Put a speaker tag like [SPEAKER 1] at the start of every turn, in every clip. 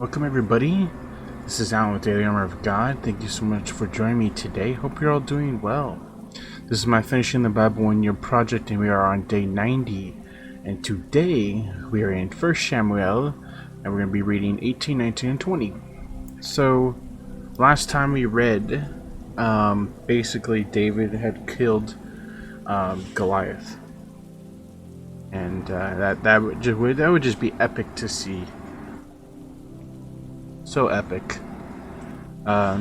[SPEAKER 1] Welcome everybody. This is Alan with Daily Armor of God. Thank you so much for joining me today. Hope you're all doing well. This is my Finishing the Bible 1 Year project, and we are on day 90. And today we are in 1 Samuel, and we're going to be reading 18, 19, and 20. So last time we read, basically David had killed Goliath, and that would just be epic to see. So epic.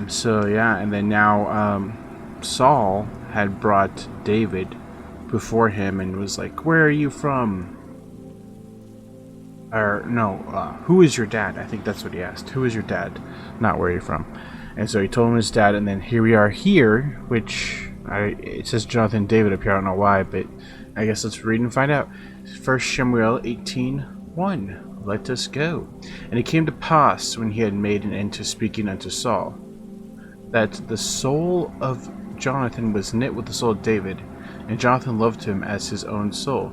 [SPEAKER 1] So yeah, and then now Saul had brought David before him and was like, "Where are you from?" Or no, who is your dad? I think that's what he asked. Who is your dad? Not where are you from. And so he told him his dad, and then here we are here, which it says Jonathan David up here. I don't know why, but I guess let's read and find out. 1 Samuel 18:1. Let us go. And it came to pass, when he had made an end to speaking unto Saul, that the soul of Jonathan was knit with the soul of David, and Jonathan loved him as his own soul.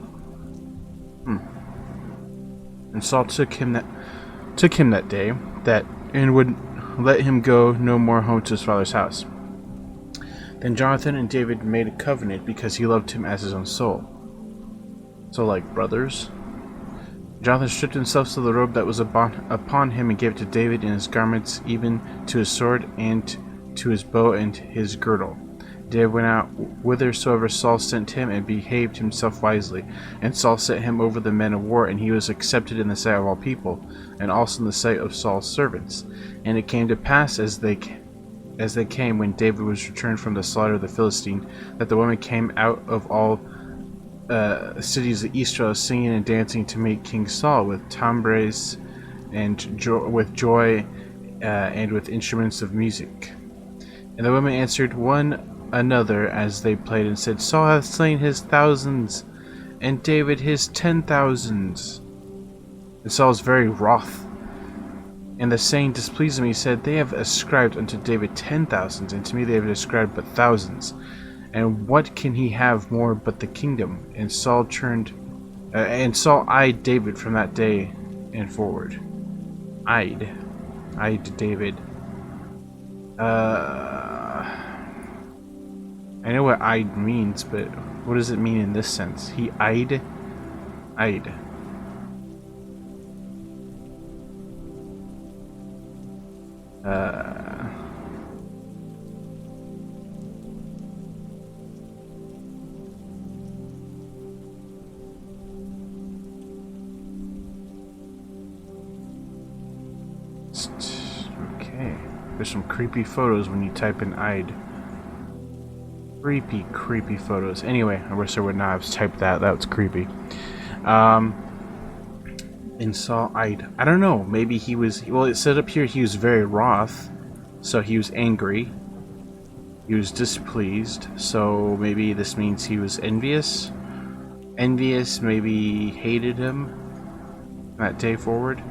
[SPEAKER 1] And Saul took him that day, and would let him go no more home to his father's house. Then Jonathan and David made a covenant, because he loved him as his own soul. So, like brothers. Jonathan stripped himself to the robe that was upon him, and gave it to David, and his garments, even to his sword, and to his bow, and his girdle. David went out whithersoever Saul sent him, and behaved himself wisely. And Saul set him over the men of war, and he was accepted in the sight of all people, and also in the sight of Saul's servants. And it came to pass, as they came, when David was returned from the slaughter of the Philistine, that the women came out of all cities of Israel, singing and dancing to meet King Saul with tambres and with joy and with instruments of music. And the women answered one another as they played, and said, Saul hath slain his thousands, and David his 10,000s. And Saul was very wroth, and the saying displeased him. He said, They have ascribed unto David 10,000s, and to me they have ascribed but thousands. And what can he have more but the kingdom? And Saul eyed David from that day and forward. Eyed David. I know what eyed means, but what does it mean in this sense? He eyed. Okay, there's some creepy photos when you type in eyed. Creepy photos. Anyway, I wish I would not have typed that. That was creepy. And Saul eyed. I don't know. Maybe he was. Well, it said up here he was very wroth, so he was angry. He was displeased, so maybe this means he was envious. Maybe hated him that day forward.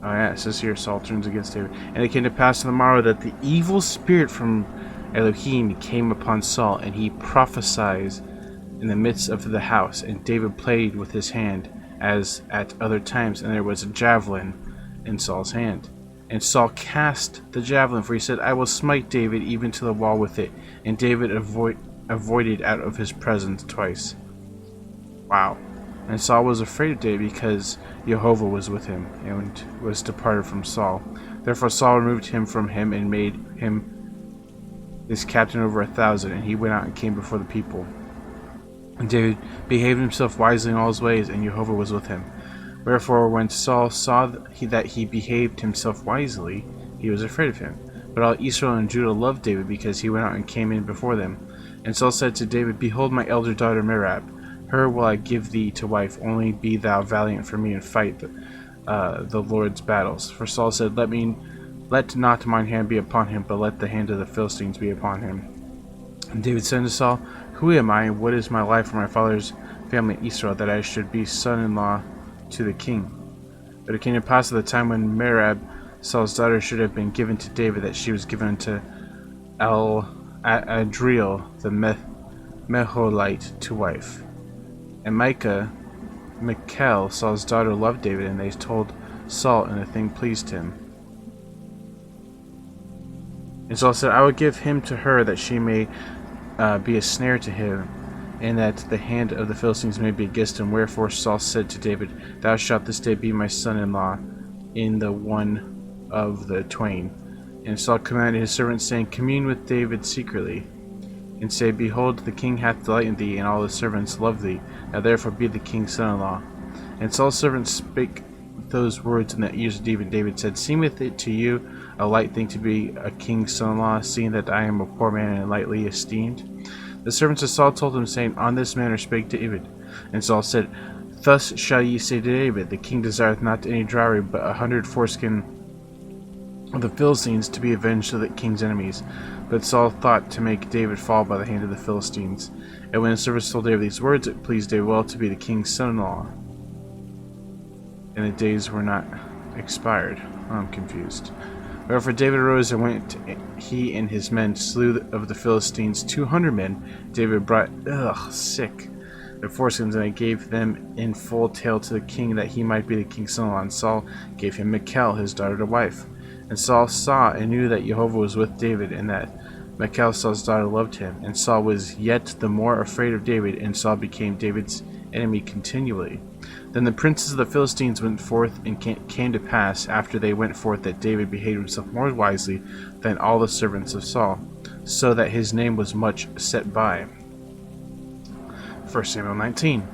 [SPEAKER 1] Oh yeah, it says here Saul turns against David. And it came to pass on the morrow that the evil spirit from Elohim came upon Saul, and he prophesied in the midst of the house. And David played with his hand as at other times, and there was a javelin in Saul's hand. And Saul cast the javelin, for he said, I will smite David even to the wall with it. And David avoided out of his presence twice. Wow. And Saul was afraid of David, because Jehovah was with him, and was departed from Saul. Therefore Saul removed him from him, and made him his captain over 1,000, and he went out and came before the people. And David behaved himself wisely in all his ways, and Jehovah was with him. Wherefore when Saul saw that he behaved himself wisely, he was afraid of him. But all Israel and Judah loved David, because he went out and came in before them. And Saul said to David, Behold my elder daughter Merab, her will I give thee to wife, only be thou valiant for me, and fight the Lord's battles. For Saul said, Let not mine hand be upon him, but let the hand of the Philistines be upon him. And David said to Saul, Who am I, and what is my life for my father's family in Israel, that I should be son-in-law to the king? But it came to pass at the time when Merab, Saul's daughter, should have been given to David, that she was given unto Adriel the Meholite to wife. And Michal, Saul's daughter, loved David, and they told Saul, and the thing pleased him. And Saul said, I will give him to her, that she may be a snare to him, and that the hand of the Philistines may be against him. Wherefore Saul said to David, Thou shalt this day be my son-in-law in the one of the twain. And Saul commanded his servants, saying, Commune with David secretly, and say, Behold, the king hath delight in thee, and all his servants love thee. Now therefore be the king's son-in-law. And Saul's servants spake those words in the ears of David. David said, Seemeth it to you a light thing to be a king's son-in-law, seeing that I am a poor man and lightly esteemed? The servants of Saul told him, saying, On this manner spake David. And Saul said, Thus shall ye say to David, The king desireth not any dowry, but 100 foreskin of the Philistines, to be avenged of the king's enemies. But Saul thought to make David fall by the hand of the Philistines. And when the servants told David these words, it pleased David well to be the king's son-in-law. And the days were not expired. I'm confused. Wherefore David arose and went, he and his men slew of the Philistines 200 men. David brought their foreskins, and they gave them in full tale to the king, that he might be the king's son-in-law. And Saul gave him Michal, his daughter, to wife. And Saul saw and knew that Jehovah was with David, and that Michal, Saul's daughter, loved him. And Saul was yet the more afraid of David, and Saul became David's enemy continually. Then the princes of the Philistines went forth, and came to pass, after they went forth, that David behaved himself more wisely than all the servants of Saul, so that his name was much set by. 1 Samuel 19.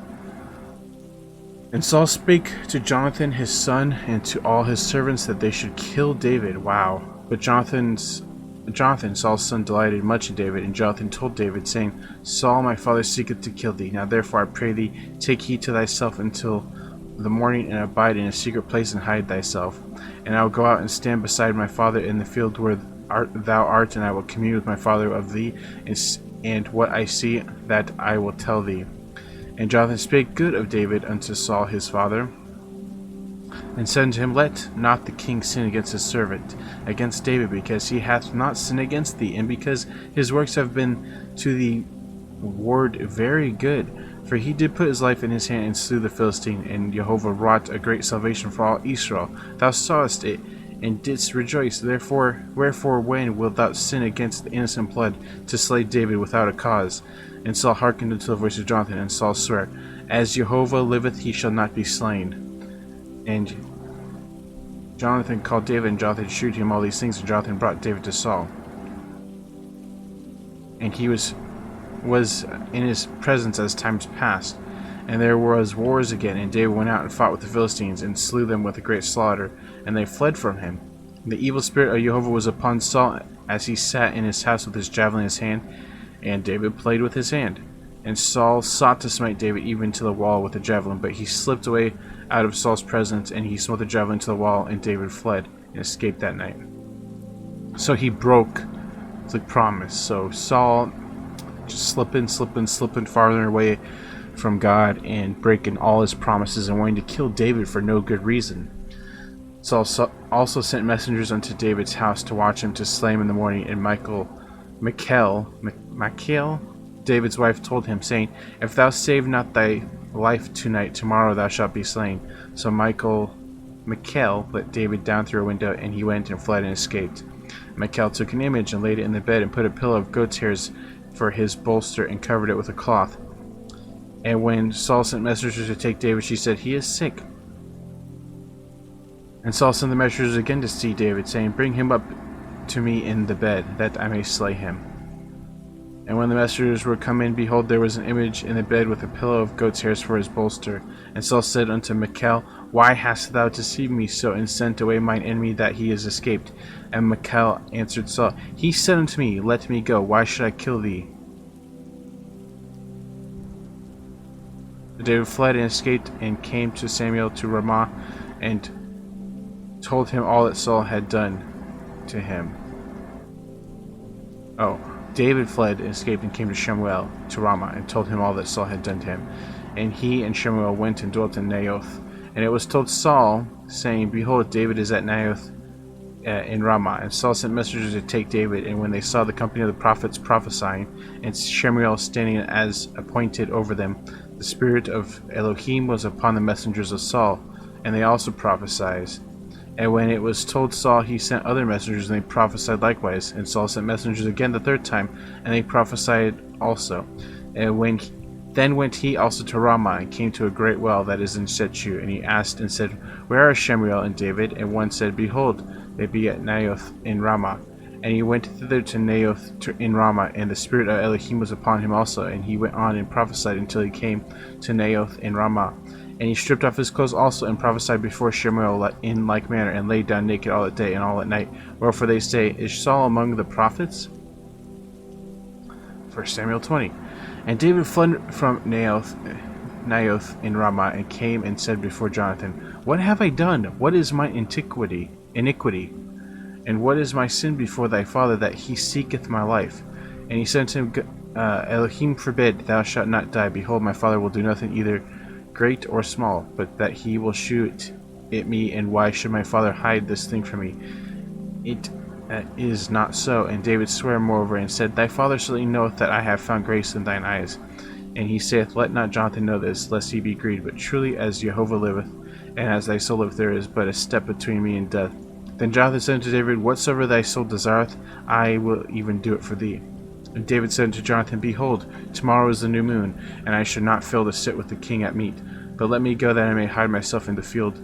[SPEAKER 1] And Saul spake to Jonathan his son, and to all his servants, that they should kill David. Wow. But Jonathan, Saul's son, delighted much in David. And Jonathan told David, saying, Saul my father seeketh to kill thee. Now therefore I pray thee, take heed to thyself until the morning, and abide in a secret place, and hide thyself. And I will go out and stand beside my father in the field where thou art, and I will commune with my father of thee, and what I see, that I will tell thee. And Jonathan spake good of David unto Saul his father, and said unto him, Let not the king sin against his servant, against David, because he hath not sinned against thee, and because his works have been to thee ward very good. For he did put his life in his hand, and slew the Philistine, and Jehovah wrought a great salvation for all Israel. Thou sawest it, and didst rejoice. Wherefore when wilt thou sin against the innocent blood, to slay David without a cause? And Saul hearkened unto the voice of Jonathan, and Saul sware, As Jehovah liveth, he shall not be slain. And Jonathan called David, and Jonathan shewed him all these things, and Jonathan brought David to Saul. And he was in his presence as times past. And there was wars again, and David went out and fought with the Philistines, and slew them with a great slaughter, and they fled from him. And the evil spirit of Jehovah was upon Saul, as he sat in his house with his javelin in his hand, and David played with his hand. And Saul sought to smite David even to the wall with a javelin, but he slipped away out of Saul's presence, and he smote the javelin to the wall, and David fled and escaped that night. So he broke the promise. So Saul just slipping farther away from God, and breaking all his promises, and wanting to kill David for no good reason. Saul also sent messengers unto David's house to watch him, to slay him in the morning. And Michal, David's wife, told him, saying, If thou save not thy life tonight, tomorrow thou shalt be slain. So Michal let David down through a window, and he went and fled and escaped. Michal took an image, and laid it in the bed, and put a pillow of goat's hairs for his bolster, and covered it with a cloth. And when Saul sent messengers to take David, she said, He is sick. And Saul sent the messengers again to see David, saying, Bring him up to me in the bed, that I may slay him. And when the messengers were come in, behold, there was an image in the bed with a pillow of goat's hairs for his bolster. And Saul said unto Michal, Why hast thou deceived me so, and sent away mine enemy, that he is escaped? And Michal answered Saul, He said unto me, Let me go, why should I kill thee? David fled and escaped, and came to Samuel to Ramah, and told him all that Saul had done to him. David fled and escaped, and came to Shemuel to Ramah, and told him all that Saul had done to him. And he and Shemuel went and dwelt in Naioth. And it was told Saul, saying, Behold, David is at Naioth in Ramah. And Saul sent messengers to take David. And when they saw the company of the prophets prophesying, and Shemuel standing as appointed over them, the spirit of Elohim was upon the messengers of Saul, and they also prophesied. And when it was told Saul, he sent other messengers, and they prophesied likewise. And Saul sent messengers again the third time, and they prophesied also. And then went he also to Ramah, and came to a great well that is in Shechu. And he asked and said, Where are Shemuel and David? And one said, Behold, they be at Naioth in Ramah. And he went thither to Naioth in Ramah, and the spirit of Elohim was upon him also. And he went on and prophesied until he came to Naioth in Ramah. And he stripped off his clothes also, and prophesied before Shemuel in like manner, and laid down naked all at day and all at night. Wherefore they say, Is Saul among the prophets? 1 Samuel 20. And David fled from Naioth in Ramah, and came and said before Jonathan, What have I done? What is my iniquity? And what is my sin before thy father, that he seeketh my life? And he said to him, Elohim forbid, thou shalt not die. Behold, my father will do nothing either great or small, but that he will shoot at me. And why should my father hide this thing from me? It is not so. And David sware moreover, and said, Thy father certainly knoweth that I have found grace in thine eyes. And he saith, Let not Jonathan know this, lest he be grieved. But truly as Jehovah liveth, and as thy soul liveth, there is but a step between me and death. Then Jonathan said unto David, Whatsoever thy soul desireth, I will even do it for thee. And David said unto Jonathan, Behold, tomorrow is the new moon, and I should not fail to sit with the king at meat. But let me go that I may hide myself in the field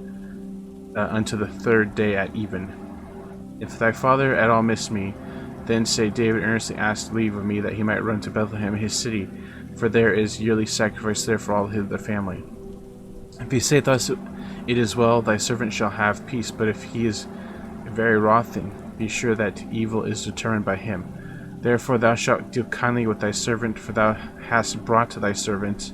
[SPEAKER 1] unto the third day at even. If thy father at all miss me, then say, David earnestly asked leave of me, that he might run to Bethlehem his city, for there is yearly sacrifice there for all the family. If he say thus, It is well, thy servant shall have peace. But if he is very wroth, then be sure that evil is determined by him. Therefore thou shalt deal kindly with thy servant, for thou hast brought thy servant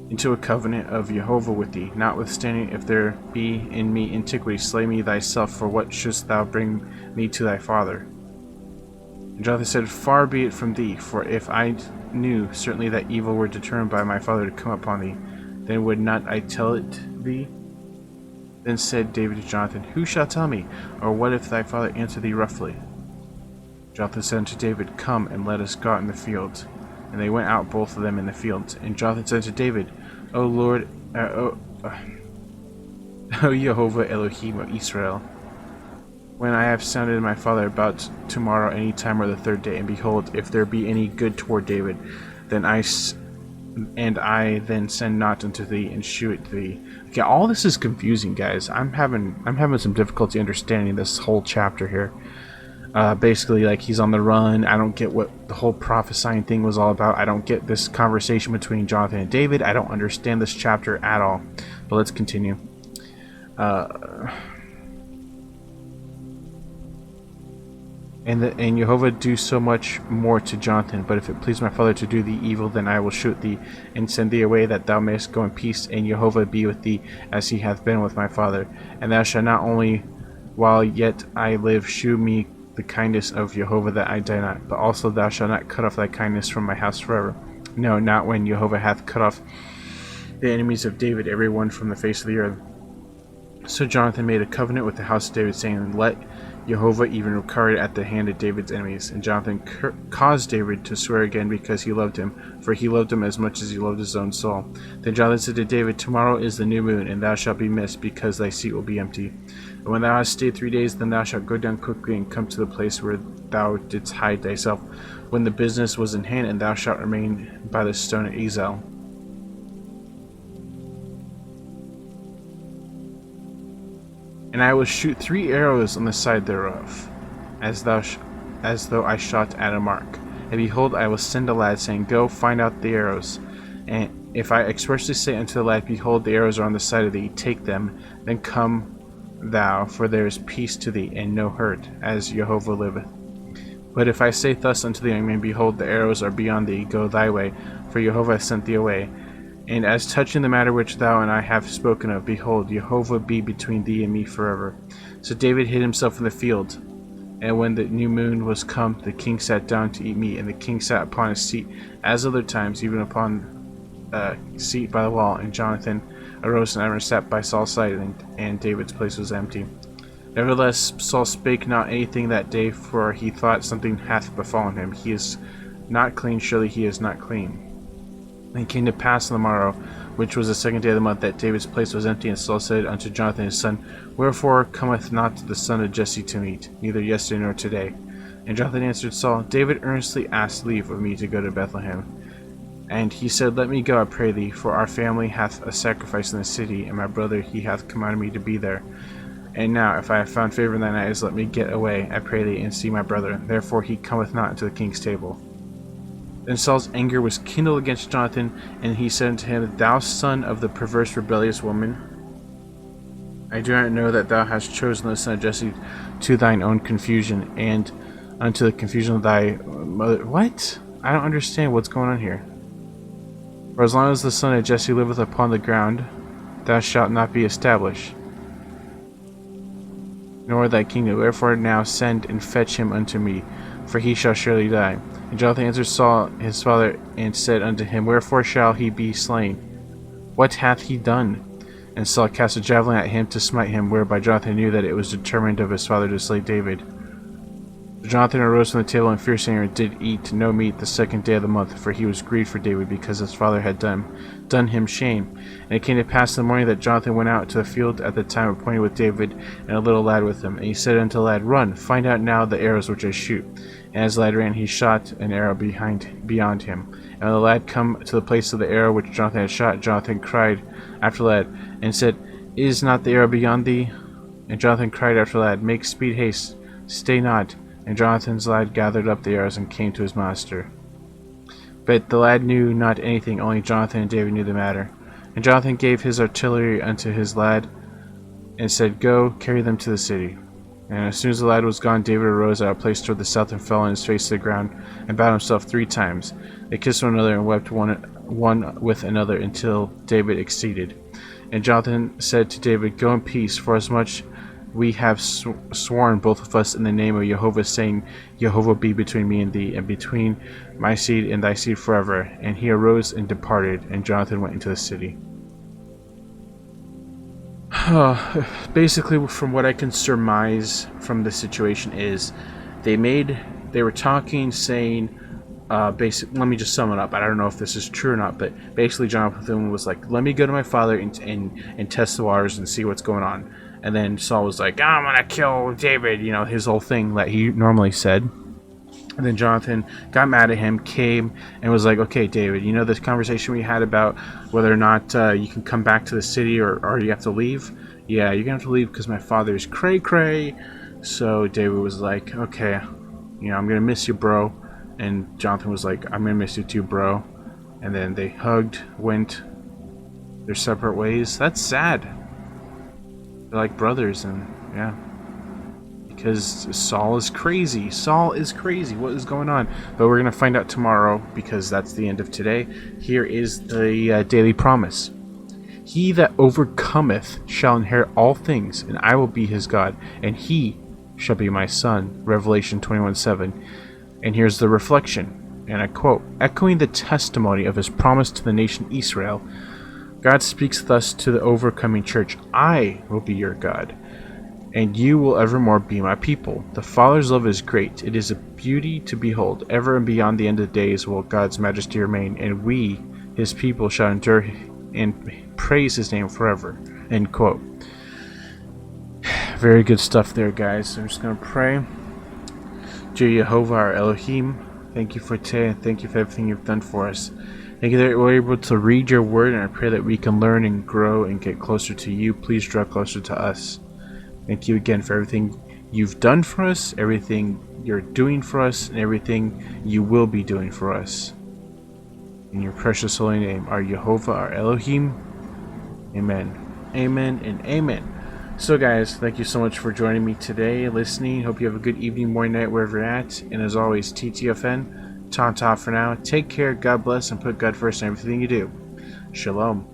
[SPEAKER 1] into a covenant of Jehovah with thee. Notwithstanding, if there be in me iniquity, slay me thyself, for what shouldst thou bring me to thy father? And Jonathan said, Far be it from thee, for if I knew certainly that evil were determined by my father to come upon thee, then would not I tell it thee? Then said David to Jonathan, Who shall tell me? Or what if thy father answer thee roughly? Jonathan said unto David, Come, and let us go out in the field. And they went out both of them in the field. And Jonathan said to David, O Lord, O Jehovah Elohim of Israel, when I have sounded my father about tomorrow any time or the third day, and behold, if there be any good toward David, then I then send not unto thee and shew it thee. Okay, all this is confusing, guys. I'm having some difficulty understanding this whole chapter here. Basically, like, he's on the run. I don't get what the whole prophesying thing was all about. I don't get this conversation between Jonathan and David. I don't understand this chapter at all. But let's continue. And Jehovah do so much more to Jonathan. But if it please my father to do thee evil, then I will shoot thee, and send thee away, that thou mayest go in peace, and Jehovah be with thee, as he hath been with my father. And thou shalt not only, while yet I live, shew me the kindness of Jehovah, that I die not, but also thou shalt not cut off thy kindness from my house forever. No, not when Jehovah hath cut off the enemies of David, every one from the face of the earth. So Jonathan made a covenant with the house of David, saying, Let Jehovah even recover it at the hand of David's enemies. And Jonathan caused David to swear again, because he loved him, for he loved him as much as he loved his own soul. Then Jonathan said to David, Tomorrow is the new moon, and thou shalt be missed, because thy seat will be empty. And when thou hast stayed 3 days, then thou shalt go down quickly, and come to the place where thou didst hide thyself, when the business was in hand, and thou shalt remain by the stone at Ezel. And I will shoot 3 arrows on the side thereof, as though I shot at a mark. And behold, I will send a lad, saying, Go, find out the arrows. And if I expressly say unto the lad, Behold, the arrows are on the side of thee, take them, then come thou, for there is peace to thee, and no hurt, as Jehovah liveth. But if I say thus unto the young man, Behold, the arrows are beyond thee, go thy way, for Jehovah hath sent thee away. And as touching the matter which thou and I have spoken of, behold, Jehovah be between thee and me forever. So David hid himself in the field. And when the new moon was come, the king sat down to eat meat, and the king sat upon his seat, as other times, even upon a seat by the wall. And Jonathan arose and ever sat by Saul's side, and David's place was empty. Nevertheless, Saul spake not anything that day, for he thought something hath befallen him. He is not clean, surely he is not clean. And it came to pass on the morrow, which was the second day of the month, that David's place was empty. And Saul said unto Jonathan his son, Wherefore cometh not the son of Jesse to meat, neither yesterday nor today? And Jonathan answered Saul, David earnestly asked leave of me to go to Bethlehem. And he said, Let me go, I pray thee, for our family hath a sacrifice in the city, and my brother he hath commanded me to be there. And now, if I have found favor in thine eyes, let me get away, I pray thee, and see my brother. Therefore he cometh not into the king's table. Then Saul's anger was kindled against Jonathan, and he said unto him, Thou son of the perverse rebellious woman, I do not know that thou hast chosen the son of Jesse to thine own confusion, and unto the confusion of thy mother. What? I don't understand what's going on here. For as long as the son of Jesse liveth upon the ground, thou shalt not be established, nor thy kingdom. Wherefore now send and fetch him unto me, for he shall surely die. And Jonathan answered Saul his father, and said unto him, Wherefore shall he be slain? What hath he done? And Saul cast a javelin at him to smite him, whereby Jonathan knew that it was determined of his father to slay David. Jonathan arose from the table in fierce anger, and did eat no meat the second day of the month, for he was grieved for David, because his father had done him shame. And it came to pass in the morning that Jonathan went out to the field at the time appointed with David, and a little lad with him. And he said unto the lad, Run, find out now the arrows which I shoot. And as the lad ran, he shot an arrow beyond him. And when the lad come to the place of the arrow which Jonathan had shot, Jonathan cried after the lad, and said, Is not the arrow beyond thee? And Jonathan cried after the lad, Make speed haste, stay not. And Jonathan's lad gathered up the arrows and came to his master. But the lad knew not anything, only Jonathan and David knew the matter. And Jonathan gave his artillery unto his lad, and said, Go, carry them to the city. And as soon as the lad was gone, David arose out of place toward the south, and fell on his face to the ground, and bowed himself 3 times. They kissed one another, and wept one with another, until David exceeded. And Jonathan said to David, Go in peace, forasmuch we have sworn both of us in the name of Jehovah, saying, Jehovah be between me and thee, and between my seed and thy seed forever. And he arose and departed, and Jonathan went into the city. Basically, from what I can surmise from the situation is, they were talking, saying, let me just sum it up. I don't know if this is true or not, but basically Jonathan was like, let me go to my father and test the waters and see what's going on. And then Saul was like, I'm gonna kill David, his whole thing that he normally said. And then Jonathan got mad at him, came, and was like, okay, David, this conversation we had about whether or not you can come back to the city or you have to leave? Yeah, you're gonna have to leave because my father's cray-cray. So David was like, okay, I'm gonna miss you, bro. And Jonathan was like, I'm gonna miss you too, bro. And then they hugged, went their separate ways. That's sad. They're like brothers, and yeah. Because Saul is crazy. Saul is crazy. What is going on? But we're going to find out tomorrow, because that's the end of today. Here is the daily promise. He that overcometh shall inherit all things, and I will be his God, and he shall be my son. Revelation 21:7. And here's the reflection, and I quote, echoing the testimony of his promise to the nation Israel, God speaks thus to the overcoming church, I will be your God, and you will evermore be my people. The Father's love is great. It is a beauty to behold. Ever and beyond the end of the days will God's majesty remain, and we, his people, shall endure and praise his name forever. End quote. Very good stuff there, guys. So I'm just going to pray. Dear Jehovah, our Elohim, thank you for today, and thank you for everything you've done for us. Thank you that we're able to read your word, and I pray that we can learn and grow and get closer to you. Please draw closer to us. Thank you again for everything you've done for us, everything you're doing for us, and everything you will be doing for us. In your precious holy name, our Jehovah, our Elohim. Amen. Amen and amen. So guys, thank you so much for joining me today, listening. Hope you have a good evening, morning, night, wherever you're at. And as always, TTFN. Ta-ta for now. Take care, God bless, and put God first in everything you do. Shalom.